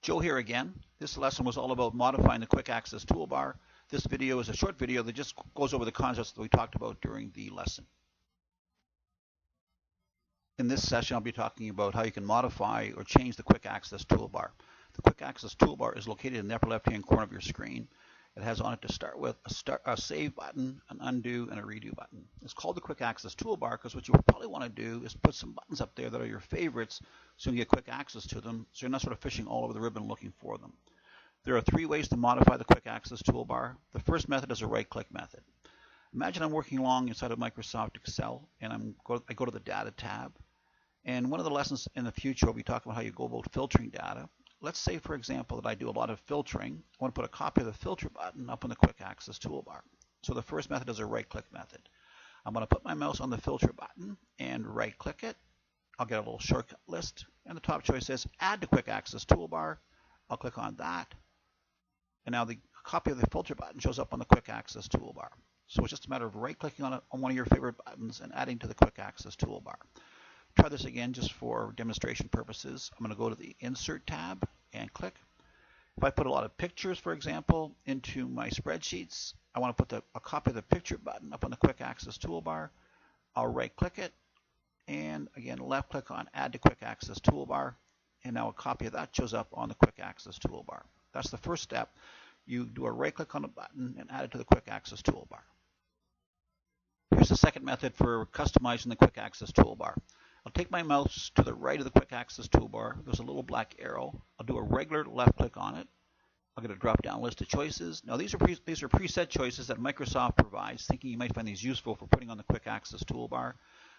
Joe here again. This lesson was all about modifying the quick access toolbar. This video is a short video that just goes over the concepts that we talked about during the lesson. In this session, I'll be talking about how you can modify or change the quick access toolbar. The quick access toolbar is located in the upper left-hand corner of your screen. It has on it to start with a save button, an undo, and a redo button. It's called the quick access toolbar because what you probably want to do is put some buttons up there that are your favorites so you can get quick access to them, so you're not sort of fishing all over the ribbon looking for them. There are three ways to modify the quick access toolbar. The first method is a right-click method. Imagine I'm working along inside of Microsoft Excel, and I go to the Data tab. And one of the lessons in the future will be talking about how you go about filtering data. Let's say, for example, that I do a lot of filtering. I want to put a copy of the filter button up on the quick access toolbar. So the first method is a right-click method. I'm going to put my mouse on the filter button and right-click it. I'll get a little shortcut list, and the top choice says Add to Quick Access Toolbar. I'll click on that, and now the copy of the filter button shows up on the Quick Access Toolbar. So it's just a matter of right-clicking on it on one of your favorite buttons and adding to the Quick Access Toolbar. Try this again just for demonstration purposes. I'm going to go to the Insert tab and click. If I put a lot of pictures, for example, into my spreadsheets, I want to put a copy of the picture button up on the Quick Access Toolbar. I'll right-click it, and again, left-click on Add to Quick Access Toolbar, and now a copy of that shows up on the Quick Access Toolbar. That's the first step. You do a right-click on a button and add it to the Quick Access Toolbar. Here's the second method for customizing the Quick Access Toolbar. I'll take my mouse to the right of the Quick Access Toolbar. There's a little black arrow. I'll do a regular left click on it. I'll get a drop-down list of choices. Now these are preset choices that Microsoft provides, thinking you might find these useful for putting on the Quick Access Toolbar.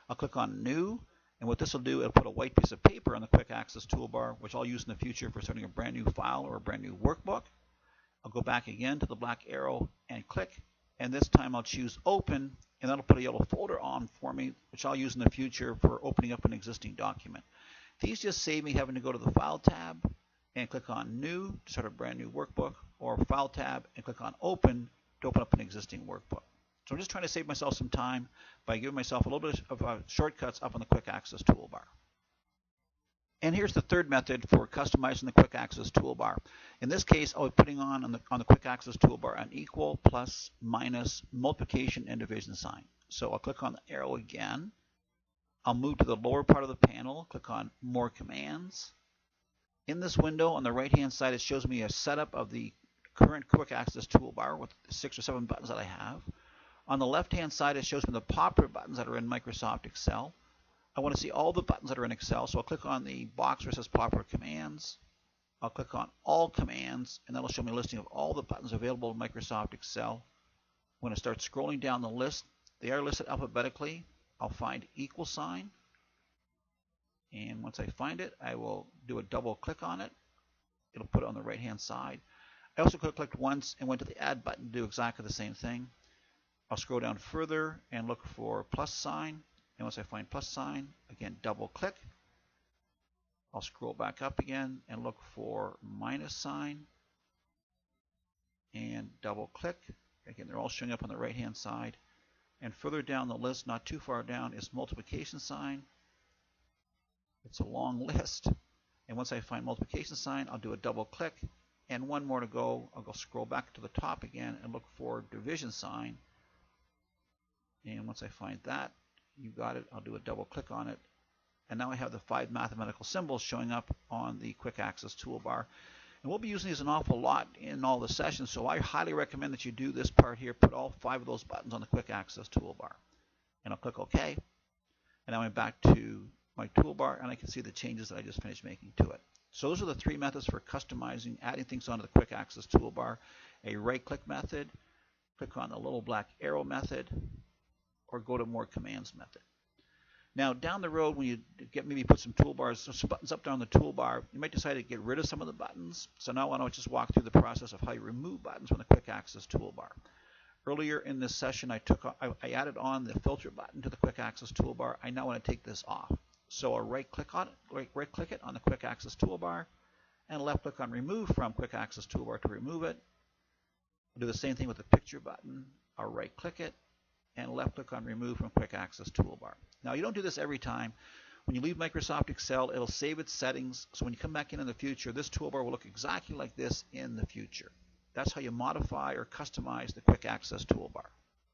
I'll click on New, and what this will do, it'll put a white piece of paper on the Quick Access Toolbar, which I'll use in the future for starting a brand new file or a brand new workbook. I'll go back again to the black arrow and click, and this time I'll choose Open, and that'll put a yellow folder on for me, which I'll use in the future for opening up an existing document. These just save me having to go to the File tab and click on New to start a brand new workbook, or File tab and click on Open to open up an existing workbook. So I'm just trying to save myself some time by giving myself a little bit of shortcuts up on the Quick Access Toolbar. And here's the third method for customizing the Quick Access Toolbar. In this case, I'll be putting on the Quick Access Toolbar an equal, plus, minus, multiplication, and division sign. So I'll click on the arrow again. I'll move to the lower part of the panel, click on More Commands. In this window on the right-hand side, it shows me a setup of the current Quick Access Toolbar with 6 or 7 buttons that I have. On the left-hand side, it shows me the popular buttons that are in Microsoft Excel. I want to see all the buttons that are in Excel, so I'll click on the box where it says Popular Commands. I'll click on All Commands, and that'll show me a listing of all the buttons available in Microsoft Excel. When I start scrolling down the list, they are listed alphabetically. I'll find equal sign, and once I find it, I will do a double click on it. It'll put it on the right-hand side. I also clicked once and went to the Add button to do exactly the same thing. I'll scroll down further and look for plus sign. And once I find plus sign, again, double click. I'll scroll back up again and look for minus sign and double click. Again, they're all showing up on the right-hand side. And further down the list, not too far down, is multiplication sign. It's a long list. And once I find multiplication sign, I'll do a double click. And one more to go. I'll go scroll back to the top again and look for division sign. And once I find that, you got it, I'll do a double click on it. And now I have the 5 mathematical symbols showing up on the Quick Access Toolbar. And we'll be using these an awful lot in all the sessions, so I highly recommend that you do this part here, put all 5 of those buttons on the Quick Access Toolbar. And I'll click OK. And now I'm back to my toolbar, and I can see the changes that I just finished making to it. So those are the 3 methods for customizing, adding things onto the Quick Access Toolbar. A right-click method, click on the little black arrow method, or go to More Commands method. Now down the road, when you maybe put some toolbars, some buttons up down the toolbar, you might decide to get rid of some of the buttons. So now I want to just walk through the process of how you remove buttons from the Quick Access Toolbar. Earlier in this session, I added on the filter button to the Quick Access Toolbar. I now want to take this off. So I'll right-click on it, right-click it on the Quick Access Toolbar, and left-click on Remove from Quick Access Toolbar to remove it. I'll do the same thing with the picture button. I'll right-click it and left click on Remove from Quick Access Toolbar. Now you don't do this every time. When you leave Microsoft Excel, it'll save its settings, so when you come back in the future, this toolbar will look exactly like this in the future. That's how you modify or customize the Quick Access toolbar.